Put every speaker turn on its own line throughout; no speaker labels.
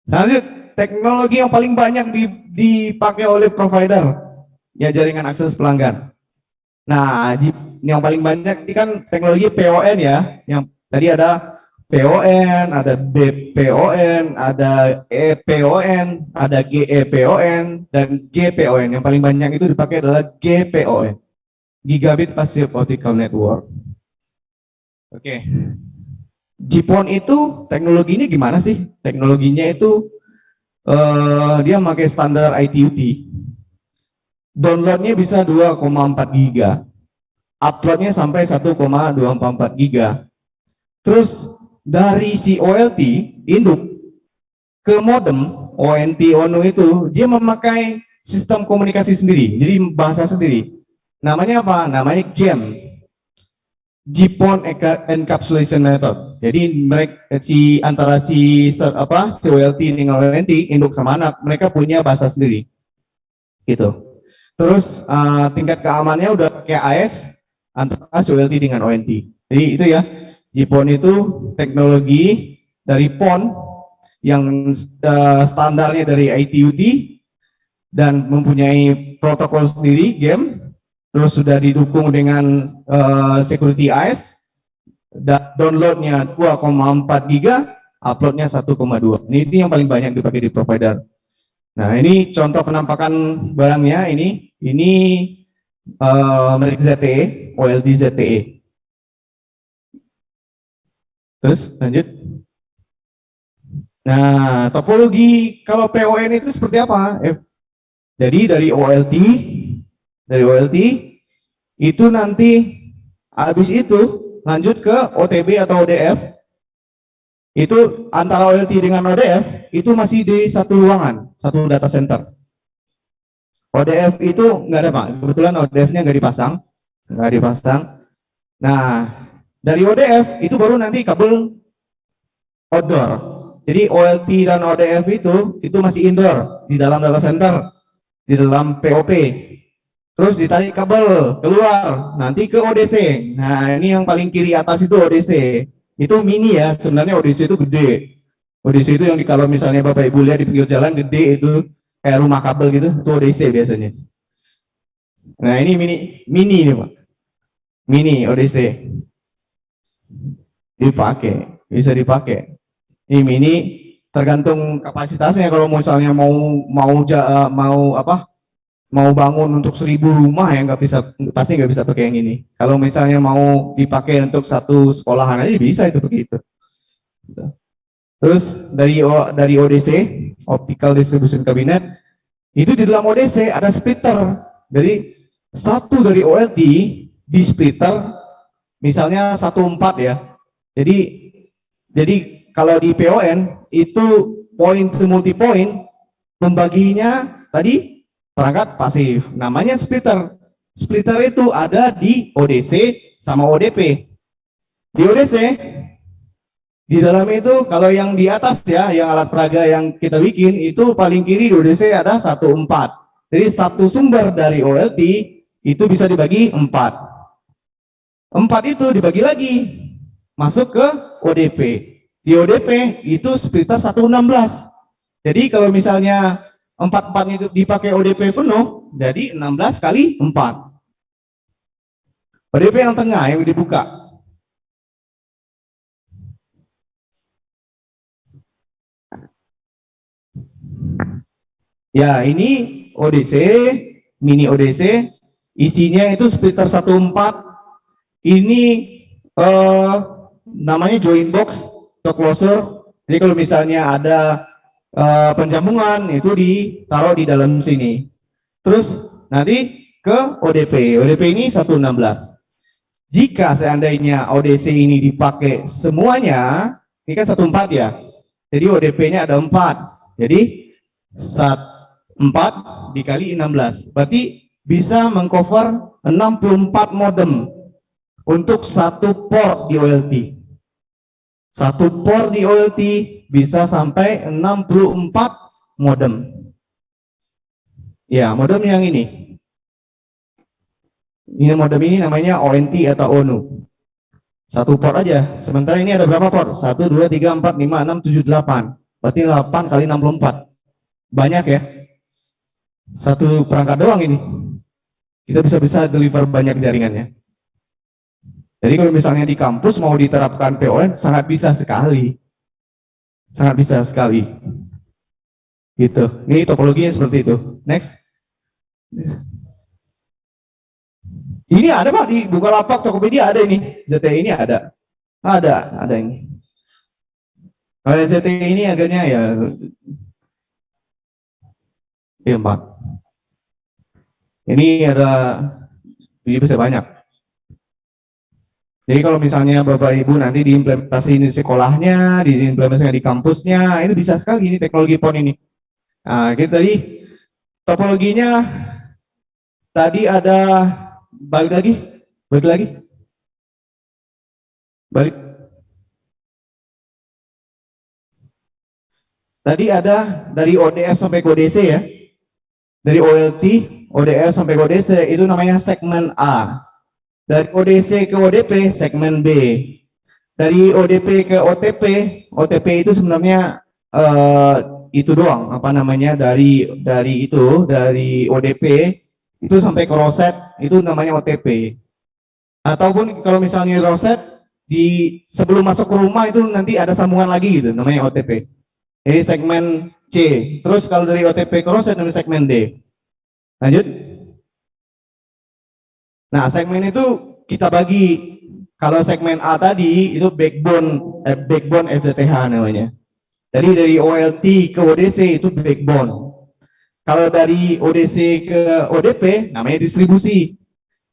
Lanjut, teknologi yang paling banyak dipakai oleh provider ya jaringan akses pelanggan. Nah, yang paling banyak ini kan teknologi PON ya, yang tadi ada PON, ada BPON, ada EPON, ada GEPON, dan GPON. Yang paling banyak itu dipakai adalah GPON, Gigabit Passive Optical Network. Oke. GPON itu teknologinya gimana sih? Teknologinya itu dia pakai standar ITU-T. Downloadnya bisa 2,4 giga, uploadnya sampai 1,244 giga. Terus dari si OLT induk ke modem ONT ONU itu dia memakai sistem komunikasi sendiri, jadi bahasa sendiri. Namanya apa? Namanya GEM, GPON Encapsulation Method. Jadi mereka antara si OLT dengan ONT induk sama anak, mereka punya bahasa sendiri. Gitu. Terus tingkat keamanannya udah pakai AS antara OLT dengan ONT. Jadi itu ya, GPON itu teknologi dari PON yang standarnya dari ITU-T dan mempunyai protokol sendiri GEM, terus sudah didukung dengan security AS, downloadnya 2,4 giga, uploadnya 1,2. Ini yang paling banyak dipakai di provider. Nah, ini contoh penampakan barangnya. Ini merek ZTE, OLT ZTE. Terus lanjut. Nah, topologi kalau PON itu seperti apa? Jadi dari OLT itu nanti habis itu lanjut ke OTB atau ODF. Itu antara OLT dengan ODF itu masih di satu ruangan, satu data center. ODF itu nggak ada Pak, kebetulan ODF-nya nggak dipasang. Nah, dari ODF itu baru nanti kabel outdoor. Jadi OLT dan ODF itu masih indoor di dalam data center, di dalam POP. Terus ditarik kabel keluar nanti ke ODC. Nah, ini yang paling kiri atas itu ODC. Itu mini ya, sebenarnya ODC itu gede. ODC itu yang kalau misalnya Bapak Ibu lihat di pinggir jalan gede itu kayak rumah kabel gitu, itu ODC biasanya. Nah, ini mini ini Pak. Mini ODC. Bisa dipakai. Ini mini tergantung kapasitasnya. Kalau misalnya mau bangun untuk 1.000 rumah ya pasti nggak bisa pakai yang ini. Kalau misalnya mau dipakai untuk satu sekolahan aja bisa itu begitu. Terus dari ODC, Optical Distribution Cabinet, itu di dalam ODC ada splitter. Jadi satu dari OLT di splitter, misalnya 1/4 ya. Jadi kalau di PON itu point to multi point, pembaginya tadi perangkat pasif, namanya splitter. Splitter itu ada di ODC sama ODP. Di ODC di dalam itu kalau yang di atas ya, yang alat peraga yang kita bikin itu paling kiri di ODC ada 1/4. Jadi satu sumber dari OLT itu bisa dibagi 4. 4 itu dibagi lagi masuk ke ODP. Di ODP itu splitter 1/16. Jadi kalau misalnya 4/4 itu dipakai ODP penuh, jadi 16 kali 4. ODP yang tengah yang dibuka. Ya, ini ODC, mini ODC, isinya itu splitter 1/4. Ini namanya join box atau closer. Jadi kalau misalnya ada penjambungan itu ditaruh di dalam sini. Terus nanti ke ODP. ODP ini 1/16. Jika seandainya ODC ini dipakai semuanya, ini kan 1/4 ya. Jadi ODP-nya ada 4. Jadi 4 dikali 16. Berarti bisa mengcover 64 modem untuk satu port di OLT. Satu port di OLT bisa sampai 64 modem. Ya, modem yang ini. Ini modem ini namanya ONT atau ONU. Satu port aja. Sementara ini ada berapa port? 1, 2, 3, 4, 5, 6, 7, 8. Berarti 8 kali 64. Banyak ya. Satu perangkat doang ini. Kita bisa deliver banyak jaringannya. Jadi kalau misalnya di kampus mau diterapkan PON, sangat bisa sekali. Sangat bisa sekali. Gitu. Ini topologinya seperti itu. Next. Ini ada Pak di Bukalapak, Tokopedia ada ini. ZTE ini ada. Ada ini. Kalau ZTE ini agaknya ya Pak. Ini ada, ini bisa banyak. Jadi kalau misalnya Bapak Ibu nanti diimplementasi di sekolahnya, diimplementasikan di kampusnya, itu bisa sekali ini teknologi PON ini. Nah, gitu tadi topologinya tadi ada balik lagi. Tadi ada dari ODF sampai ke ODC ya. Dari OLT, ODF sampai ke ODC itu namanya segmen A. Dari ODC ke ODP segmen B. Dari ODP ke OTP, OTP itu sebenarnya itu doang, apa namanya, dari ODP itu sampai ke roset itu namanya OTP. Ataupun kalau misalnya roset di sebelum masuk ke rumah itu nanti ada sambungan lagi gitu, namanya OTP. Jadi segmen C. Terus kalau dari OTP ke roset namanya segmen D. Lanjut. Nah, segmen itu kita bagi. Kalau segmen A tadi itu backbone FTTH namanya. Jadi dari OLT ke ODC itu backbone. Kalau dari ODC ke ODP namanya distribusi.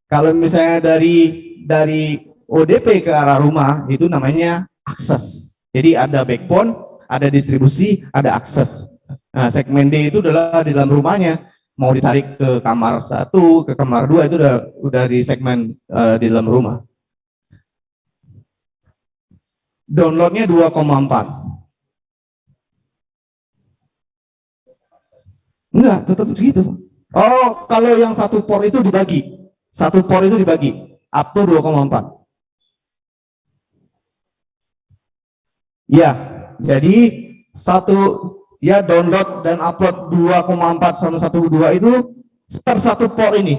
Kalau misalnya dari ODP ke arah rumah itu namanya akses. Jadi ada backbone, ada distribusi, ada akses. Nah, segmen D itu adalah di dalam rumahnya. Mau ditarik ke kamar 1, ke kamar 2 itu udah di segmen di dalam rumah. Downloadnya 2,4. Enggak, tetap segitu. Oh, kalau yang satu port itu dibagi. Satu port itu dibagi. Up to 2,4. Ya, jadi ya download dan upload 2,4 sama 1,2 itu per satu port ini.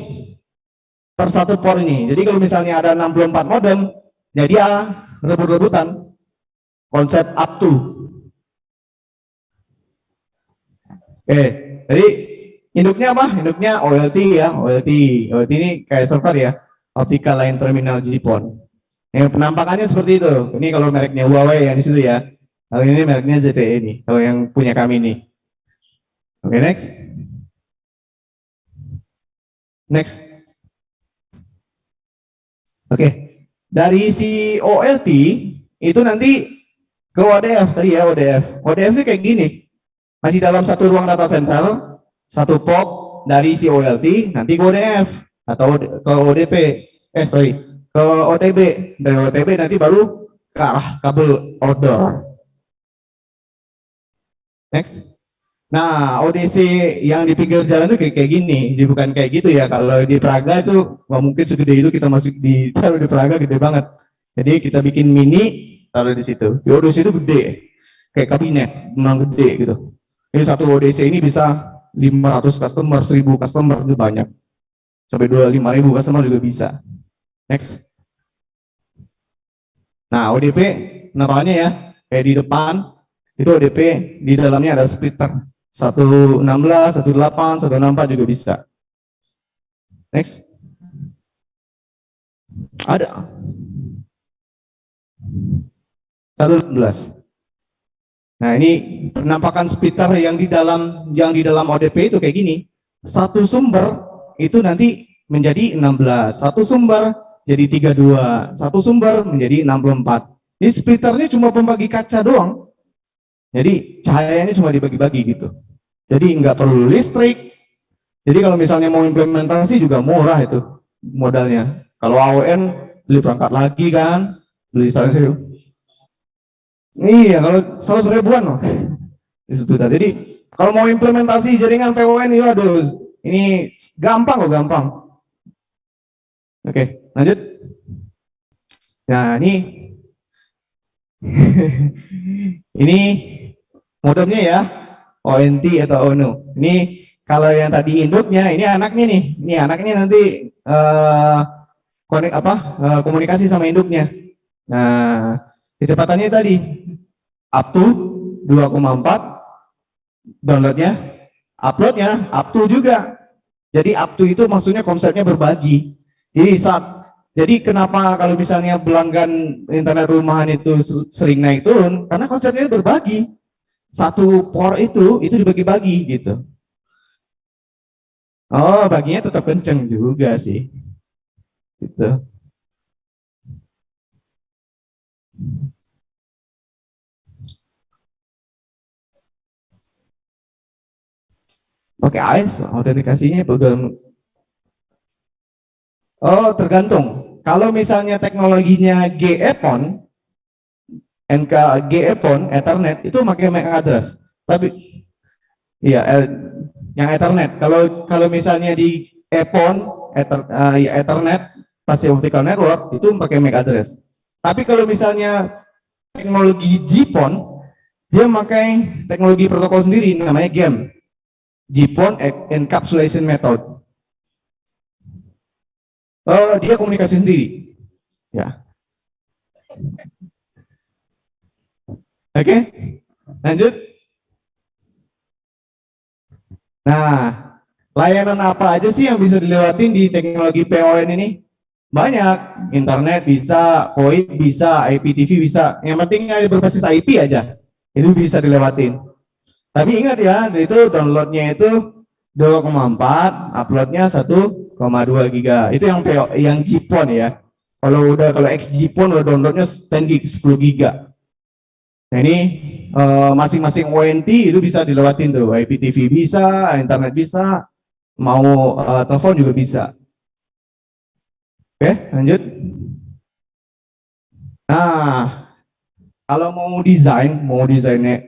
Per satu port ini. Jadi kalau misalnya ada 64 modem, jadi ya rebut-rebutan. Konsep up to. Oke, jadi induknya apa? Induknya OLT ya, OLT. OLT ini kayak server ya, Optical Line Terminal GPON. Yang penampakannya seperti itu. Ini kalau mereknya Huawei yang di situ ya. Kalau ini mereknya ZTE ini. Kalau yang punya kami ini. Oke, next. Next. Oke. Dari si OLT itu nanti ke ODF tadi ya, ODF. ODF itu kayak gini. Masih dalam satu ruang data center, satu POP dari si OLT nanti ke ODF atau ke ODP. Ke OTB. Dari OTB nanti baru ke arah kabel outdoor. Next. Nah, ODC yang di pinggir jalan itu kayak gini, bukan kayak gitu ya. Kalau di Praga itu nggak mungkin segede itu kita masuk taruh di Praga gede banget. Jadi kita bikin mini taruh di situ. Di ODC itu gede, kayak kabinet, memang gede gitu. Ini satu ODC ini bisa 500 customer, 1000 customer itu banyak. Sampai 25.000 customer juga bisa. Next. Nah, ODP nampaknya ya, kayak di depan itu ODP di dalamnya ada splitter 116, 18, 164 juga bisa. Next. Ada 116. Nah, ini penampakan splitter yang di dalam ODP itu kayak gini. Satu sumber itu nanti menjadi 16, satu sumber jadi 32, satu sumber menjadi 64. Ini splitternya cuma pembagi kaca doang. Jadi cahayanya cuma dibagi-bagi gitu. Jadi nggak perlu listrik. Jadi kalau misalnya mau implementasi juga murah itu modalnya. Kalau AON beli perangkat lagi kan, beli stasiun. Iya, kalau 100 ribuan loh. Jadi kalau mau implementasi jaringan PON, ya aduh, ini gampang kok, gampang. Oke, lanjut. Nah, ini ini modemnya ya, ONT atau ONU. Ini kalau yang tadi induknya, ini anaknya nih. Ini anaknya nanti komunikasi sama induknya. Nah, kecepatannya tadi up to 2,4 downloadnya, uploadnya up to juga. Jadi up to itu maksudnya konsepnya berbagi. Jadi kenapa kalau misalnya pelanggan internet rumahan itu sering naik turun? Karena konsepnya berbagi. Satu port itu dibagi-bagi gitu. Oh, baginya tetap kenceng juga sih. Gitu. Pakai AES, autentikasinya udah. Oh, tergantung. Kalau misalnya teknologinya GEPON, GEPON, Ethernet itu pakai MAC address. Tapi iya, yang Ethernet. Kalau misalnya di EPON, Ethernet, passive optical network itu pakai MAC address. Tapi kalau misalnya teknologi GPON, dia pakai teknologi protokol sendiri namanya GEM, GPON Encapsulation Method. Oh, dia komunikasi sendiri. Ya. Oke, lanjut. Nah, layanan apa aja sih yang bisa dilewatin di teknologi PON ini? Banyak, internet bisa, VoIP bisa, IPTV bisa. Yang penting ada berbasis IP aja, itu bisa dilewatin. Tapi ingat ya, itu downloadnya itu 2,4, uploadnya 1,2 giga. Itu yang GPON ya. Kalau X GPON udah downloadnya 10 gig, 10 giga. Nah ini masing-masing ONT itu bisa dilewatin tuh, IPTV bisa, internet bisa, mau telepon juga bisa. Oke, lanjut. Nah, kalau mau desainnya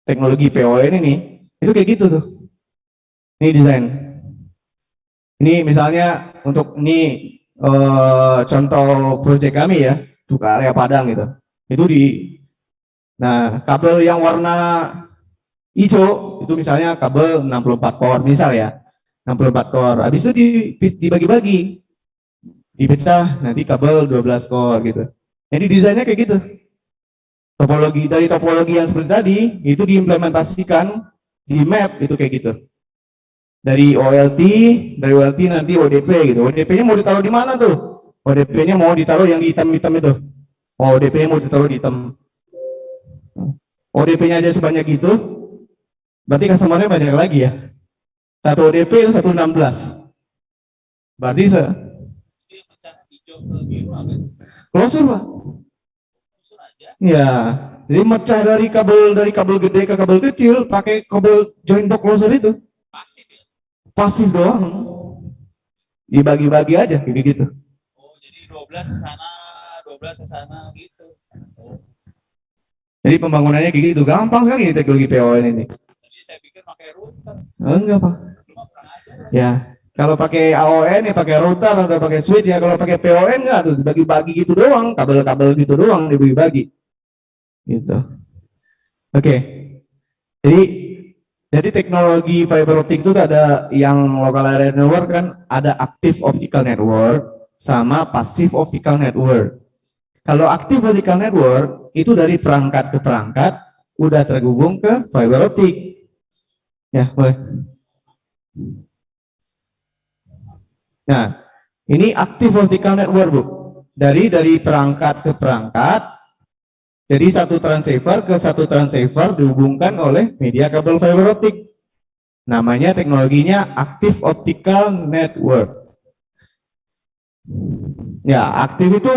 teknologi PON ini, itu kayak gitu tuh. Ini desain. Ini misalnya untuk ini contoh proyek kami ya, untuk area Padang gitu. Itu nah kabel yang warna hijau itu misalnya kabel 64 core misal ya, 64 core. Habis itu dibagi-bagi, dipecah nanti kabel 12 core gitu. Jadi desainnya kayak gitu. Dari topologi yang seperti tadi itu diimplementasikan di map itu kayak gitu. Dari OLT nanti ODP gitu. ODP-nya mau ditaruh di mana tuh? ODP-nya mau ditaruh yang di hitam-hitam itu. Oh, ODP-nya mau ditaruh di hitam. ODP-nya aja sebanyak itu, berarti customer-nya banyak lagi ya. Satu ODP itu 116. Berarti closure, Pak. Ya, jadi mecah dari kabel gede ke kabel kecil pakai kabel join box closer itu. Pasif doang. Dibagi-bagi aja gitu.
Oh, jadi 12 ke sana, 12 ke sana gitu. Oh.
Jadi pembangunannya kayak gitu, gampang sekali teknologi PON ini.
Jadi saya pikir pakai router.
Enggak, Pak. Ya, kalau pakai AON ya pakai router atau pakai switch ya. Kalau pakai PON enggak tuh, dibagi-bagi gitu doang, kabel-kabel gitu doang dibagi-bagi. Gitu. Oke. Jadi teknologi fiber optic itu ada yang local area network kan, ada active optical network sama passive optical network. Kalau active optical network itu dari perangkat ke perangkat udah terhubung ke fiber optic. Ya, boleh. Nah, ini active optical network, Bu. Dari perangkat ke perangkat. Jadi satu transceiver ke satu transceiver dihubungkan oleh media kabel fiber optik. Namanya teknologinya active optical network. Ya, aktif itu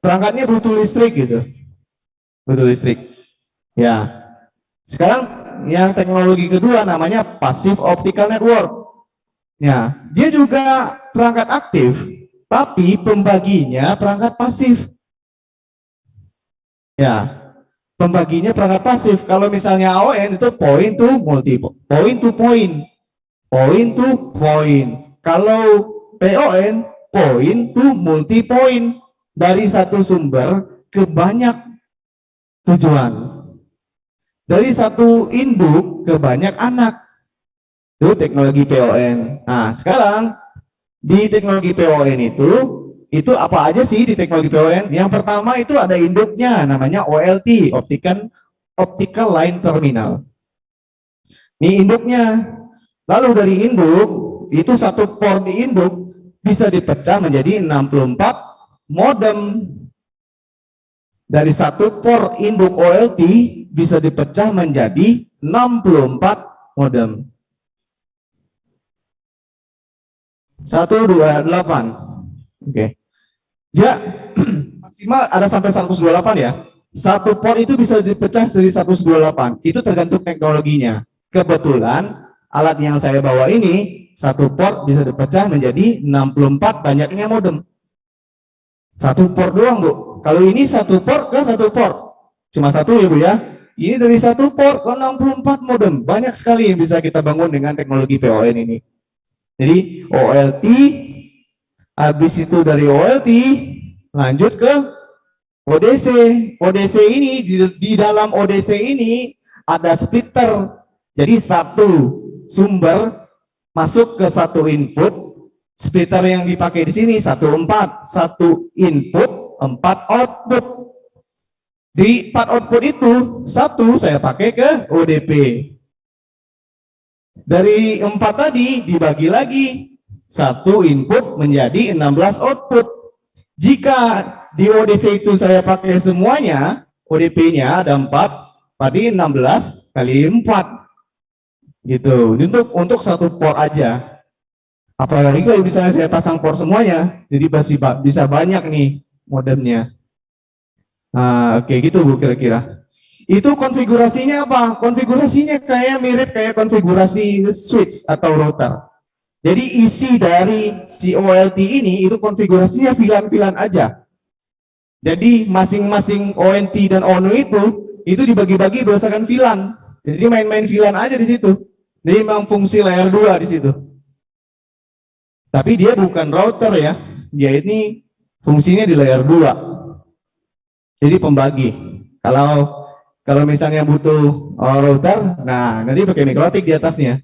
perangkatnya butuh listrik gitu. Butuh listrik. Ya. Sekarang yang teknologi kedua namanya passive optical network. Ya, dia juga perangkat aktif, tapi pembaginya perangkat pasif. Ya, pembaginya perangkat pasif. Kalau misalnya AON itu point to multi, point to point, point to point. Kalau PON point to multi point, dari satu sumber ke banyak tujuan. dari satu induk ke banyak anak. Itu teknologi PON. Nah, sekarang di teknologi PON itu apa aja sih di teknologi PON? Yang pertama itu ada induknya, namanya OLT, Optical Line Terminal. Ini induknya. Lalu dari induk, itu satu port di induk bisa dipecah menjadi 64 modem. Dari satu port induk OLT bisa dipecah menjadi 64 modem. 128. Oke. Dia maksimal ada sampai 128 ya. Satu port itu bisa dipecah dari 128. Itu tergantung teknologinya. Kebetulan alat yang saya bawa ini satu port bisa dipecah menjadi 64 banyaknya modem. Satu port doang, Bu. Kalau ini satu port ke satu port. Cuma satu ya, Bu ya. Ini dari satu port ke 64 modem. Banyak sekali yang bisa kita bangun dengan teknologi PON ini. Jadi OLT, habis itu dari OLT lanjut ke ODC. ODC ini di dalam ODC ini ada splitter. Jadi satu sumber masuk ke satu input. Splitter yang dipakai di sini 14, satu input, 4 output. Di 4 output itu satu saya pakai ke ODP. Dari 4 tadi dibagi lagi, satu input menjadi 16 output. Jika di ODC itu saya pakai semuanya, ODP-nya ada 4, berarti 16 kali 4. Gitu. Untuk satu port aja. Apalagi kalau misalnya saya pasang port semuanya, jadi bisa banyak nih modemnya. Nah, oke gitu Bu kira-kira. Itu konfigurasinya apa? Konfigurasinya kayak mirip kayak konfigurasi switch atau router. Jadi isi dari si OLT ini itu konfigurasinya VLAN-VLAN aja. Jadi masing-masing ONT dan ONU itu dibagi-bagi berdasarkan VLAN. Jadi main-main VLAN aja di situ. Jadi memang fungsi layer 2 di situ. Tapi dia bukan router ya. Dia ini fungsinya di layer 2. Jadi pembagi. Kalau misalnya butuh router, nah nanti pakai mikrotik di atasnya.